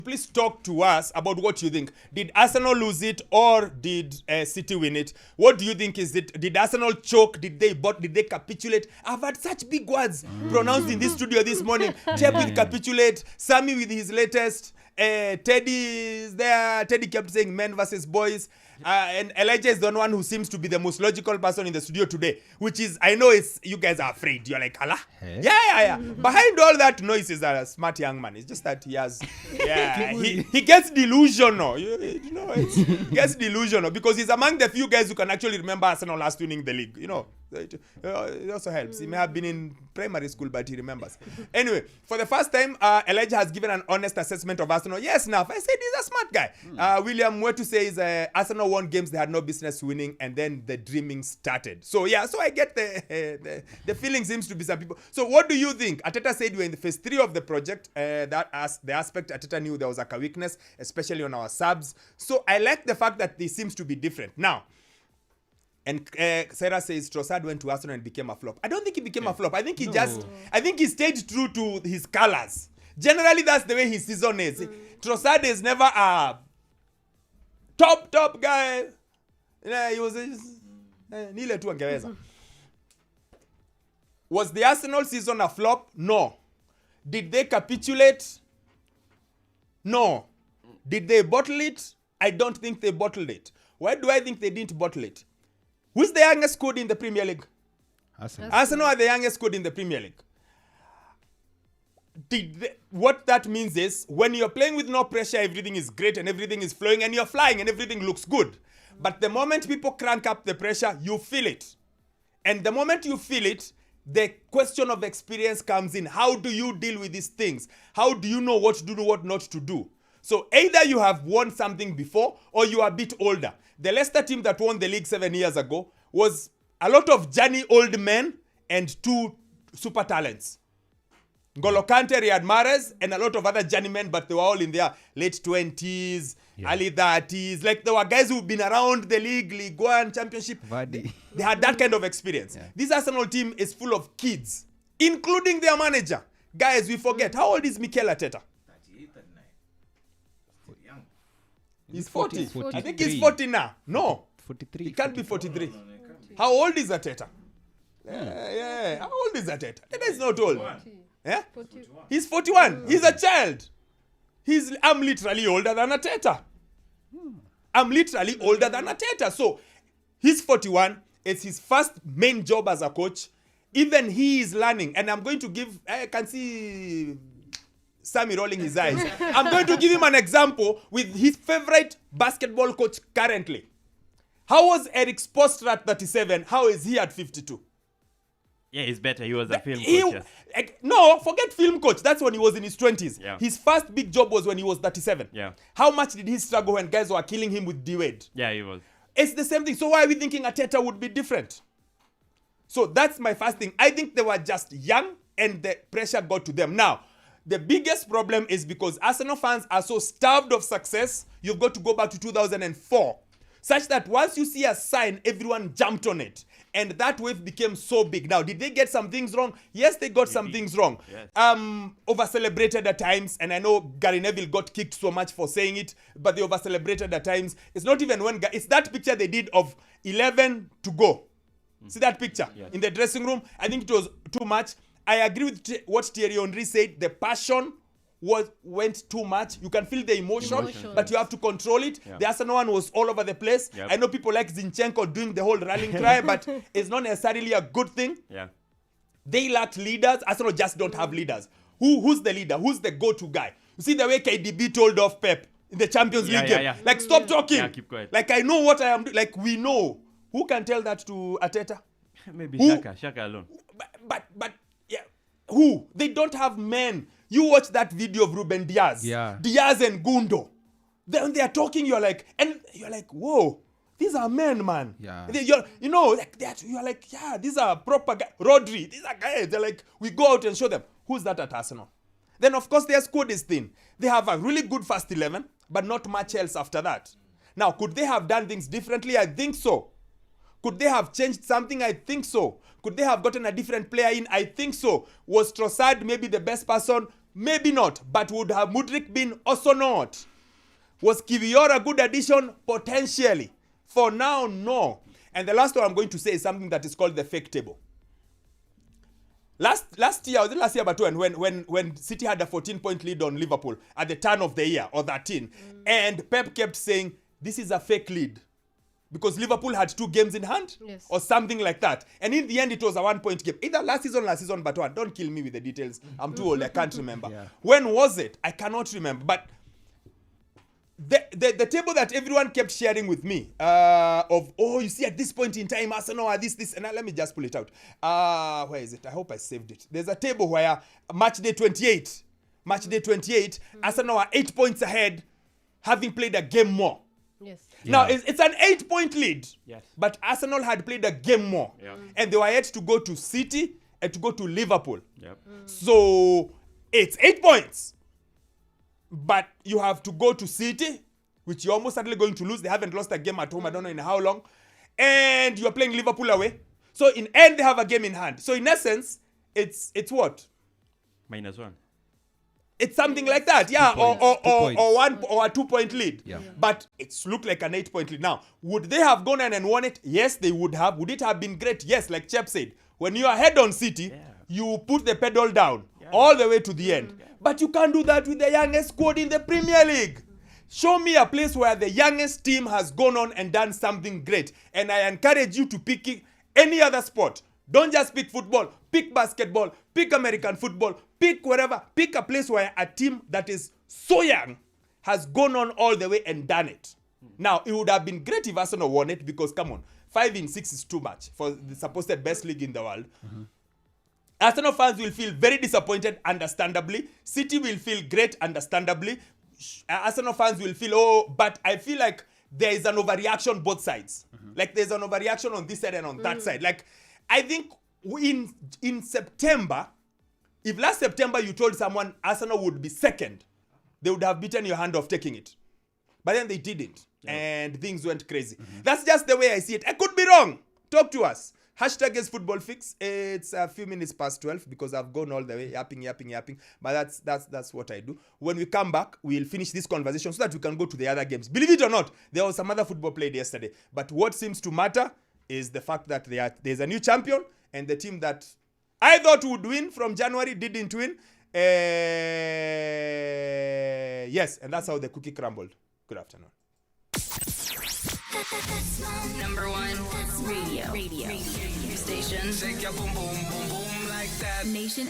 please talk to us about what you think. Did Arsenal lose it or did City win it? What do you think is it? Did Arsenal choke? Did they capitulate? I've had such big words pronounced in this studio this morning. Chep with capitulate, Sammy with his latest, Teddy is there. Teddy kept saying men versus boys. And Elijah is the one who seems to be the most logical person in the studio today, which is, I know it's, you guys are afraid. You're like, Allah? Hey? Yeah. Behind all that noise is a smart young man. It's just that he has, he gets delusional. You know, he gets delusional because he's among the few guys who can actually remember Arsenal last winning the league. You know, it also helps. He may have been in primary school, but he remembers. Anyway, for the first time, Elijah has given an honest assessment of Arsenal. Yes, Naf, I said he's a smart guy. William Wetu says Arsenal won games they had no business winning, and then the dreaming started. So I get the feeling seems to be some people. So what do you think? Arteta said we're in the phase 3 of the project. The aspect Arteta knew there was like a weakness, especially on our subs. So I like the fact that this seems to be different now. And Sarah says Trossard went to Arsenal and became a flop. I don't think he became a flop. I think I think he stayed true to his colors. Generally, that's the way his season is. Trossard is never a top guy. He was nile tu angeweza. Was the Arsenal season a flop? No. Did they capitulate? No. Did they bottle it? I don't think they bottled it. Why do I think they didn't bottle it? Who's the youngest squad in the Premier League? Arsenal are the youngest squad in the Premier League. What that means is, when you're playing with no pressure, everything is great and everything is flowing and you're flying and everything looks good. But the moment people crank up the pressure, you feel it. And the moment you feel it, the question of experience comes in. How do you deal with these things? How do you know what to do, what not to do? So either you have won something before or you are a bit older. The Leicester team that won the league 7 years ago was a lot of Johnny old men and 2 super talents. N'Golo Kante, Riyad Mahrez, and a lot of other journeymen, but they were all in their late 20s, early 30s. Like, there were guys who've been around the league, League One, Championship. They had that kind of experience. Yeah. This Arsenal team is full of kids, including their manager. Guys, we forget. How old is Mikel Arteta? 38, 39. He's 40. I think he's 40 now. No. 43. He can't be 43. How old is Arteta? Yeah. How old is Arteta? Arteta is not old. Yeah? 41. He's 41. He's a child. I'm literally older than Arteta. I'm literally older than Arteta. So, he's 41. It's his first main job as a coach. Even he is learning. And I'm going to give... I can see Sammy rolling his eyes. I'm going to give him an example with his favorite basketball coach currently. How was Eric Spoelstra at 37? How is he at 52? Yeah, he's better. He was a film coach. Yes. No, forget film coach. That's when he was in his 20s. Yeah. His first big job was when he was 37. Yeah. How much did he struggle when guys were killing him with D-Wade? Yeah, he was. It's the same thing. So why are we thinking Arteta would be different? So that's my first thing. I think they were just young and the pressure got to them. Now, the biggest problem is because Arsenal fans are so starved of success, you've got to go back to 2004. Such that once you see a sign, everyone jumped on it. And that wave became so big. Now, did they get some things wrong? Yes, they got some things wrong. Yes. Over-celebrated at times. And I know Gary Neville got kicked so much for saying it. But they over-celebrated at times. It's not even one guy. It's that picture they did of 11 to go. See that picture? Yes. In the dressing room? I think it was too much. I agree with what Thierry Henry said. The passion went too much. You can feel the emotion. But you have to control it. Yeah. The Arsenal one was all over the place. Yep. I know people like Zinchenko doing the whole rallying cry, but it's not necessarily a good thing. Yeah. They lacked leaders. Arsenal just don't have leaders. Who's the leader? Who's the go-to guy? You see the way KDB told off Pep in the Champions League game? Like, stop talking. Yeah, keep quiet. Like, I know what I am doing. Like, we know. Who can tell that to Arteta? Maybe Who? Shaka alone. But yeah. Who? They don't have men. You watch that video of Ruben Diaz. Yeah. Diaz and Gundo. Then they are talking, you're like, whoa, these are men, man. Yeah. You're like, yeah, these are proper guys. Rodri, these are guys. They're like, we go out and show them. Who's that at Arsenal? Then, of course, their squad is thin. They have a really good first 11, but not much else after that. Now, could they have done things differently? I think so. Could they have changed something? I think so. Could they have gotten a different player in? I think so. Was Trossard maybe the best person? Maybe not. But would have Mudryk been? Also not. Was Kiwior a good addition? Potentially. For now, no. And the last one I'm going to say is something that is called the fake table. Last year, was it last year, but when City had a 14-point lead on Liverpool at the turn of the year, or 13, and Pep kept saying, this is a fake lead. Because Liverpool had 2 games in hand, or something like that. And in the end, it was a 1-point game. Either last season, but one. Don't kill me with the details. I'm too old, I can't remember. Yeah. When was it? I cannot remember. But the table that everyone kept sharing with me, you see, at this point in time, Arsenal are this, and let me just pull it out. Where is it? I hope I saved it. There's a table where match day 28, Arsenal are 8 points ahead, having played a game more. Yes. Yeah. Now, it's an 8-point lead, yes, but Arsenal had played a game more. Yeah. And they were yet to go to City and to go to Liverpool. Yep. So, it's 8 points. But you have to go to City, which you're almost certainly going to lose. They haven't lost a game at home, I don't know in how long. And you're playing Liverpool away. So, in end, they have a game in hand. So, in essence, it's what? -1. It's something like that, yeah, or a 2-point lead. Yeah. But it's looked like an 8-point lead. Now, would they have gone in and won it? Yes, they would have. Would it have been great? Yes, like Chep said. When you are ahead on City, you put the pedal down all the way to the end. Yeah. But you can't do that with the youngest squad in the Premier League. Show me a place where the youngest team has gone on and done something great. And I encourage you to pick any other sport. Don't just pick football. Pick basketball. Pick American football. Pick wherever. Pick a place where a team that is so young has gone on all the way and done it. Now, it would have been great if Arsenal won it because, come on, 5-6 is too much for the supposed best league in the world. Arsenal fans will feel very disappointed, understandably. City will feel great, understandably. Arsenal fans will feel, but I feel like there is an overreaction both sides. Like there's an overreaction on this side and on that side. Like, I think in September, if last September you told someone Arsenal would be second, they would have bitten your hand off taking it. But then they didn't. And things went crazy. That's just the way I see it. I could be wrong. Talk to us. #IsFootballFix. It's a few minutes past 12 because I've gone all the way yapping. But that's what I do. When we come back, we'll finish this conversation so that we can go to the other games. Believe it or not, there was some other football played yesterday. But what seems to matter is the fact that there's a new champion, and the team that I thought would win from January didn't win. Yes, and that's how the cookie crumbled. Good afternoon. #1 radio station. Shake your boom boom boom boom like that. Nation